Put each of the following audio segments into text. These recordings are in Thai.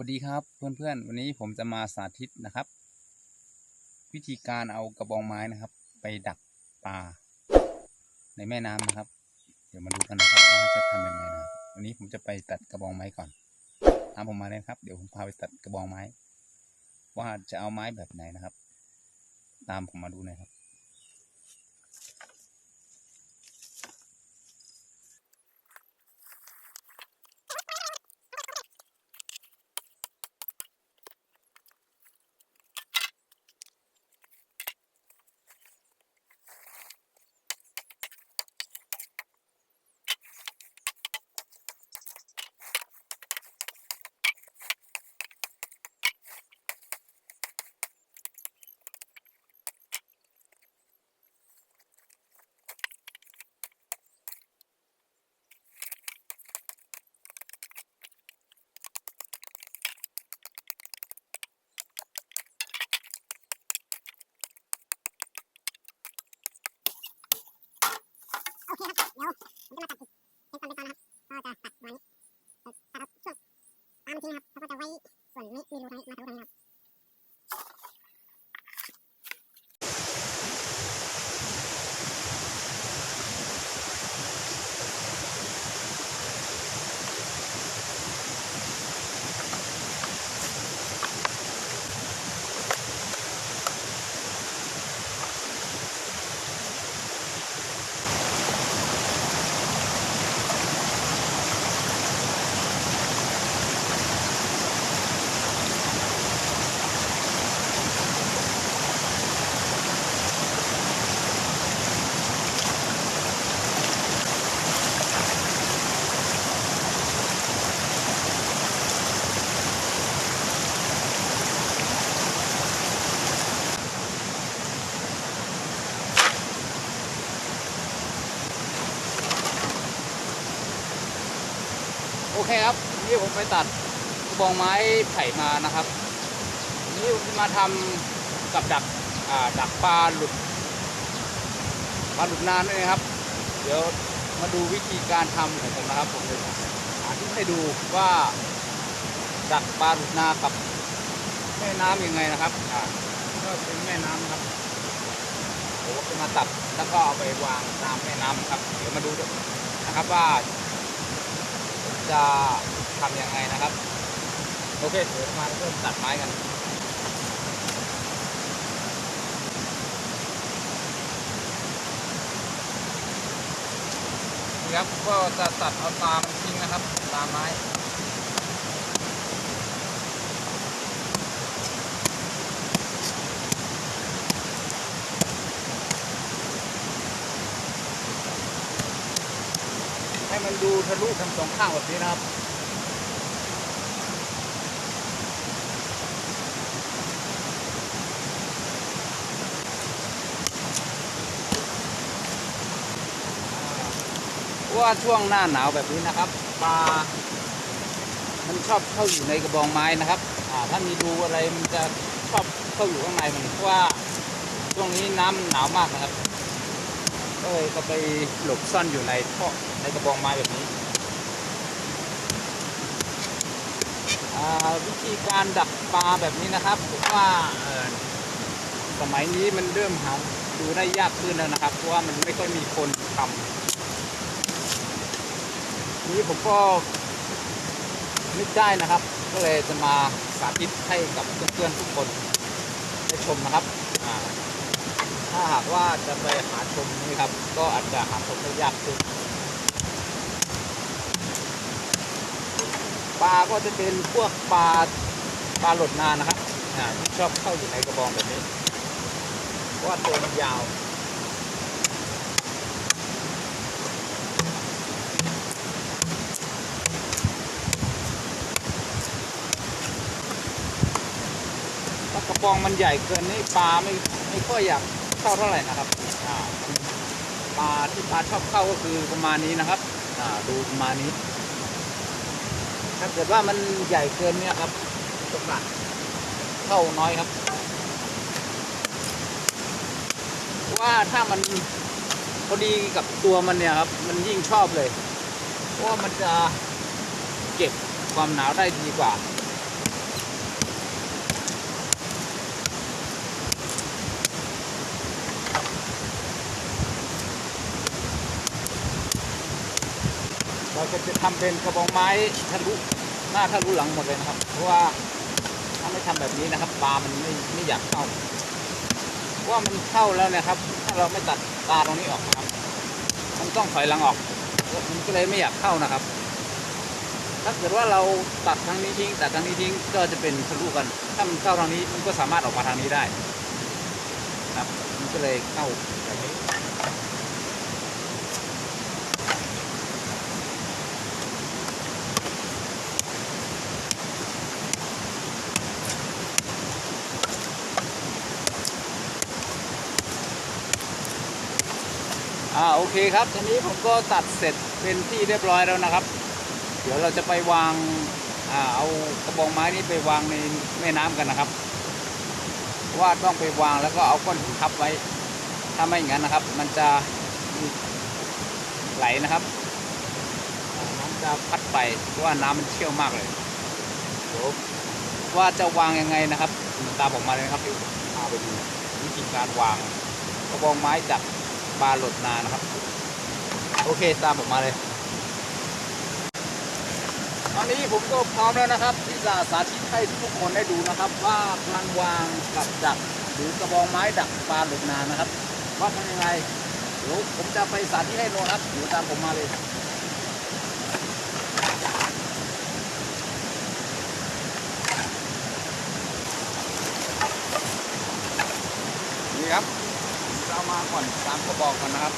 วัสดีครับเพื่อนๆวันนี้ผมจะมาสาธิตนะครับวิธีการเอากระบองไม้นะครับไปดักปลาในแม่น้ำนะครับเดี๋ยวมาดูกันนะครับว่าจะทำยังไงนะครับวันนี้ผมจะไปตัดกระบองไม้ก่อนตามผมมาเลยครับเดี๋ยวผมพาไปตัดกระบองไม้ว่าจะเอาไม้แบบไหนนะครับตามผมมาดูนะครับโอเคครับเดี๋ยวผมจะมาตัดเป็นตอนนะครับก็จะตัดไว้ตัดช่วงตามทิ้งนะครับแล้วก็จะไว้ส่วนนี้มีรูตรงนี้มาทะลุตรงนี้ครับโอเคครับนี่ผมไปตัดกระบองไม้ไผ่มานะครับนี่ผมจะมาทำกับดักดักปลาหลุดนานด้วยนะครับเดี๋ยวมาดูวิธีการทำของผมนะครับผมจะสาธิตให้ดูว่าดักปลาหลุดนากับแม่น้ำยังไงนะครับก็เป็นแม่น้ำครับผมจะมาตัดแล้วก็เอาไปวางตามแม่น้ำครับเดี๋ยวมาดูนะครับว่าจะทำยังไงนะครับโอเคเดี๋ยวมาเริ่มตัดไม้กันนี่ครับก็จะตัดเอาตามทิ้งนะครับตามไม้ให้มันดูทะลุทั้งสองข้างแบบนี้นะครับว่าช่วงหน้าหนาวแบบนี้นะครับปลามันชอบเข้าอยู่ในกระบองไม้นะครับถ้ามีรูอะไรมันจะชอบเข้าอยู่ข้างในมันเพราะว่าช่วงนี้น้ำหนาวมากนะครับก็เลยก็ไปหลบซ่อนอยู่ในท่อในกระบองไม้แบบนี้วิธีการดักปลาแบบนี้นะครับผมว่าสมัยนี้มันเริ่มหาดูได้ยากขึ้นแล้วนะครับเพราะว่ามันไม่ค่อยมีคนทำนี้ผมก็นึกได้นะครับก็เลยจะมาสาธิตให้กับเพื่อนๆทุกคนได้ชมนะครับถ้าหากว่าจะไปหาชมนี่ครับก็อาจจะหาชมได้ยากขึ้นปลาก็จะเป็นพวกปลาหลดนานะครับที่ชอบเข้าอยู่ในกระบองแบบนี้เพราะว่าตัวมันยาวถ้ากระบองมันใหญ่เกินนี่ปลาไม่ค่อยอยากเข้าเท่าไหร่นะครับปลาที่ปลาชอบเข้าก็คือประมาณนี้นะครับดูประมาณนี้ถ้าเกิดว่ามันใหญ่เกินเนี่ยครับโอกาสเข้าน้อยครับว่าถ้ามันพอดีกับตัวมันเนี่ยครับมันยิ่งชอบเลยเพราะว่ามันจะเก็บความหนาวได้ดีกว่า ก็จะทำเป็นกระบองไม้ทะลุหน้าทะลุหลังหมดเลยนะครับเพราะว่าถ้าไม่ทำแบบนี้นะครับปลามันไม่อยากเข้าเพราะว่ามันเข้าแล้วนะครับถ้าเราไม่ตัดตาตรงนี้ออกนะครับมันต้องถอยหลังออกมันก็เลยไม่อยากเข้านะครับถ้าเกิดว่าเราตัดทางนี้ทิ้งตัดทางนี้ทิ้งก็จะเป็นทะลุกันถ้ามันเข้าทางนี้มันก็สามารถออกมาทางนี้ได้ครับมันก็เลยเข้าแบบนี้โอเคครับทีนี้ผมก็ตัดเสร็จเป็นที่เรียบร้อยแล้วนะครับ เดี๋ยวเราจะไปวางเอากระบองไม้นี้ไปวางในแม่น้ำกันนะครับว่าต้องไปวางแล้วก็เอาก้อนหินทับไว้ถ้าไม่อย่างนั้นนะครับ มันจะไหลนะครับน้ำจะพัดไปเพราะว่าน้ำมันเชี่ยวมากเลยเดี๋ยวว่าจะวางยังไงนะครับตามผมมาเลยนะครับเดี๋ยวพาไปดูวิธีการวางกระบองไม้จับปลาหลดนานะครับโอเคตามผมมาเลยตอนนี้ผมก็พร้อมแล้วนะครับที่จะสาธิตให้ทุกคนได้ดูนะครับว่าการวางกับดักหรือกระบองไม้ดักปลาหลดนานะครับว่าทำยังไงเดี๋ยวผมจะไปสาธิตให้ดูครับเดี๋ยวตามผมมาเลยนี่ครับเรามาก่อน3 กระบอกกันนะครับ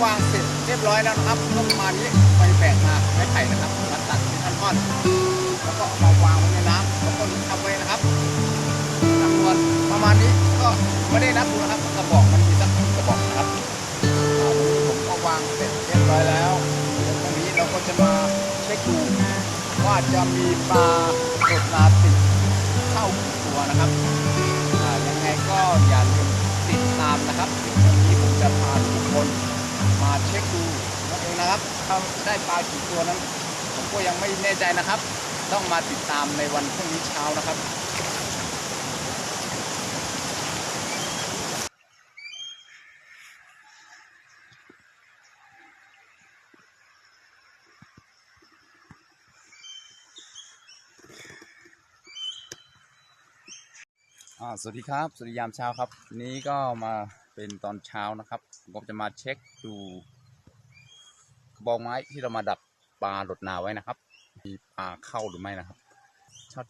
วางเสร็จเรียบร้อยแล้วนะครับก็ประมาณนี้ไปแบกมาไม้ไผ่นะครับมาตัดเป็นท่อนๆแล้วก็เอามาวางไว้ในน้ำแล้วก็ทำไว้นะครับจำนวนประมาณนี้ก็ไม่ได้นับดูนะครับกระบอกมันมีสักกี่กระบอกนะครับผมก็วางเสร็จเรียบร้อยแล้วเดี๋ยวตรงนี้เราก็จะมาเช็คดูว่าจะมีปลาโดดนาติดเข้ากี่ตัวนะครับยังไงก็อย่าลืมติดตามนะครับวันนี้ผมจะพาทุกคนมาเช็คดูนั่นเองนะครับถ้าได้ปลากี่ตัวนั้นผมก็ยังไม่แน่ใจนะครับต้องมาติดตามในวันพรุ่งนี้เช้านะครับสวัสดีครับสวัสดียามเช้าครับนี้ก็มาเป็นตอนเช้านะครับผมจะมาเช็คดูกระบอกไม้ที่เรามาดักปลาหลดนาไว้นะครับมีปลาเข้าหรือไม่นะครับ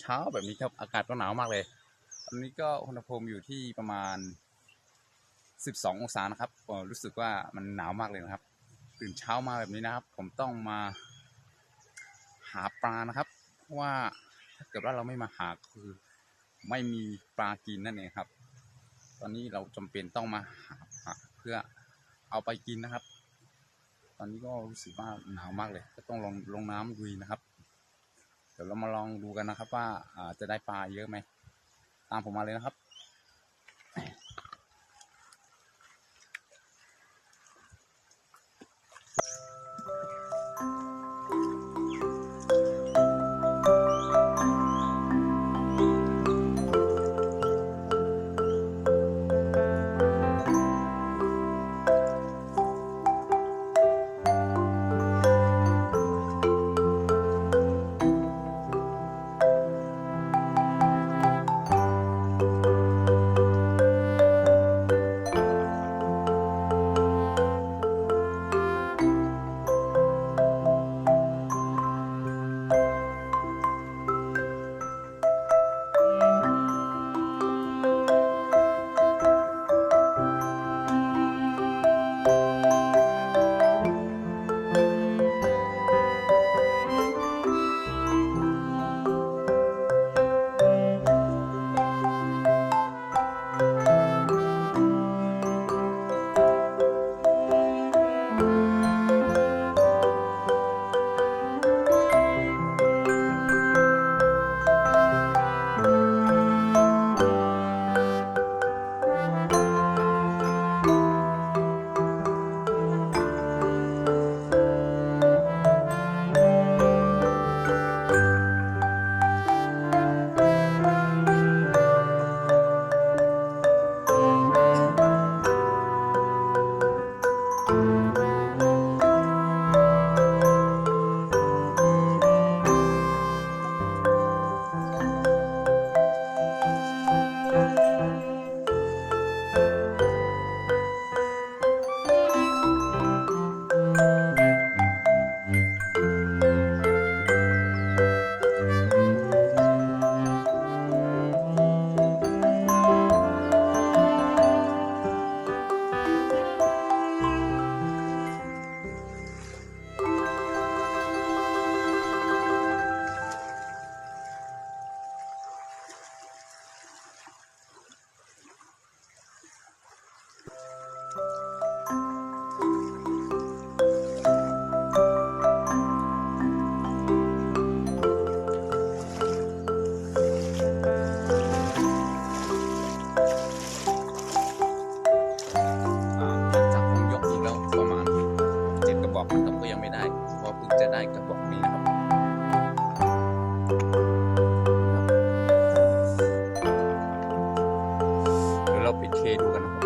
เช้าแบบนี้ครับอากาศก็หนาวมากเลยตอนนี้ก็อุณหภูมิอยู่ที่ประมาณ12 องศานะครับรู้สึกว่ามันหนาวมากเลยนะครับตื่นเช้ามาแบบนี้นะครับผมต้องมาหาปลานะครับเพราะว่าถ้าเกิดว่าเราไม่มาหาคือไม่มีปลากินนั่นเองครับตอนนี้เราจำเป็นต้องมาหาเพื่อเอาไปกินนะครับตอนนี้ก็รู้สึกว่าหนาวมากเลยก็ต้องลงน้ำลุยนะครับเดี๋ยวเรามาลองดูกันนะครับว่าจะได้ปลาเยอะไหมตามผมมาเลยนะครับจากผมยกอีกแล้วประมาณ7 กระบอกนะครับก็ยังไม่ได้เพราะเพิ่งจะได้กระบอกนี้นะครับเดี๋ยวเราปิดเคดูกันนะครับ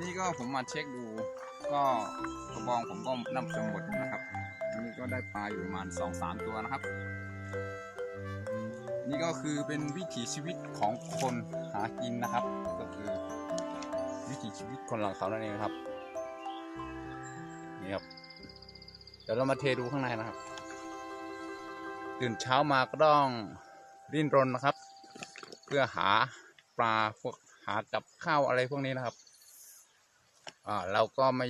นี้ก็ผมมาเช็คดูก็กระบองผมก็นับจนหมดนะครับอันนี้ก็ได้ปลาอยู่ประมาณ 2-3 ตัวนะครับนี่ก็คือเป็นวิถีชีวิตของคนหากินนะครับก็คือวิถีชีวิตคนหลังเขานั่นเองครับนี่ครับเดี๋ยวเรามาเทดูข้างในนะครับตื่นเช้ามาก็ต้องดิ้นรนนะครับเพื่อหาปลาพวกหากับข้าวอะไรพวกนี้นะครับเราก็ไม่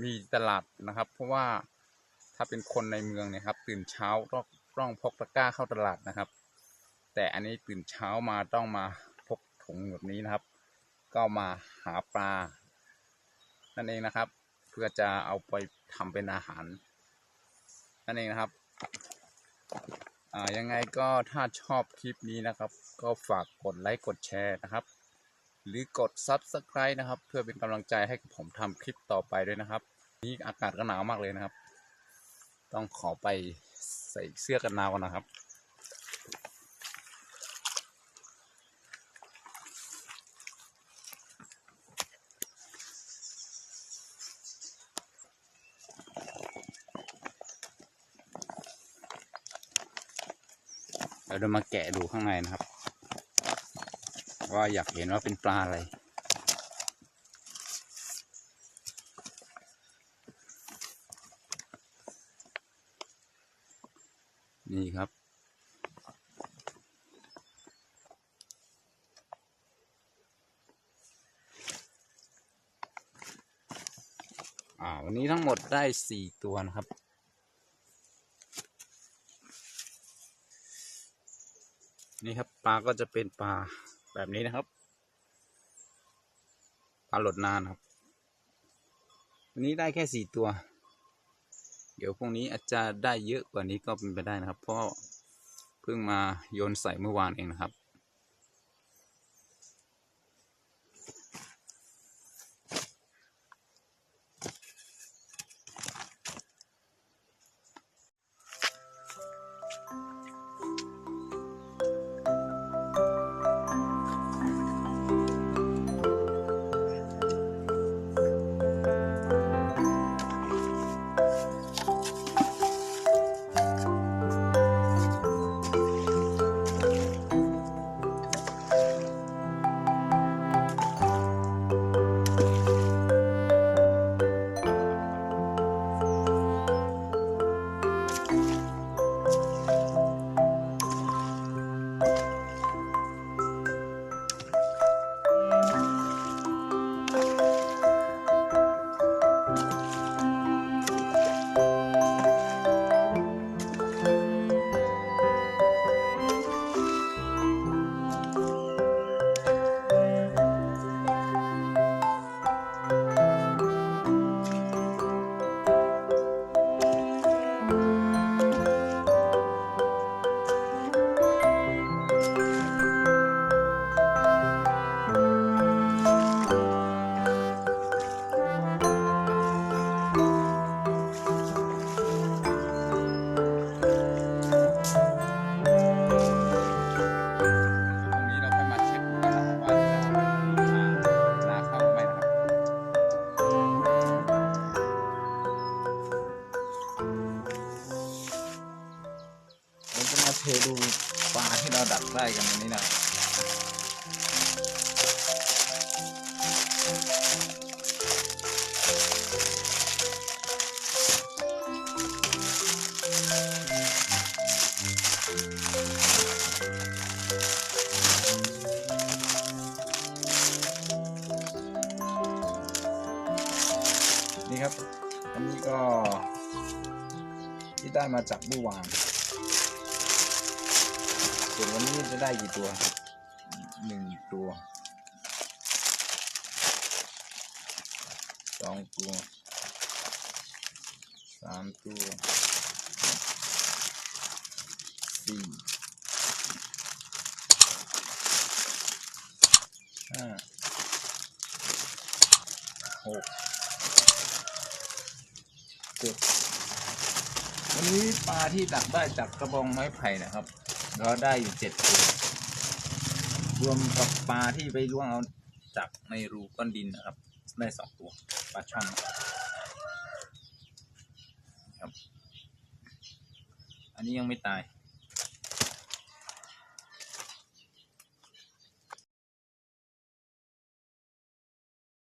มีตลาดนะครับเพราะว่าถ้าเป็นคนในเมืองเนี่ยครับตื่นเช้าต้องพกตะกร้าเข้าตลาดนะครับแต่อันนี้ตื่นเช้ามาต้องมาพกถุงแบบนี้นะครับก็มาหาปลานั่นเองนะครับเพื่อจะเอาไปทำเป็นอาหารนั่นเองนะครับยังไงก็ถ้าชอบคลิปนี้นะครับก็ฝากกดไลค์กดแชร์นะครับหรือกด Subscribe นะครับเพื่อเป็นกำลังใจให้ผมทำคลิปต่อไปด้วยนะครับนี่อากาศก็หนาวมากเลยนะครับต้องขอไปใส่เสื้อกันหนาวก่อนนะครับเราจะมาแกะดูข้างในนะครับว่าอยากเห็นว่าเป็นปลาอะไรนี่ครับวันนี้ทั้งหมดได้4 ตัวนะครับนี่ครับปลาก็จะเป็นปลาแบบนี้นะครับปลาหลดนานครับวันนี้ได้แค่4 ตัวเดี๋ยวพรุ่งนี้อาจจะได้เยอะกว่านี้ก็เป็นไปได้นะครับเพราะเพิ่งมาโยนใส่เมื่อวานเองนะครับเทดูปลาที่เราดักได้กันวันนี้นะนี่ครับอันนี้ก็ที่ได้มาจากเมื่อวานส่วนวันนี้จะได้กี่ตัว1 ตัว2 ตัว3 ตัว4 5 6 7วันนี้ปลาที่ดักได้จากกระบองไม้ไผ่นะครับก็ได้อยู่7 ตัวรวมกับปลาที่ไปล่วงเอาจากในรูก้อนดินนะครับ ได้สองตัวปลาช่อนครับอันนี้ยังไม่ตาย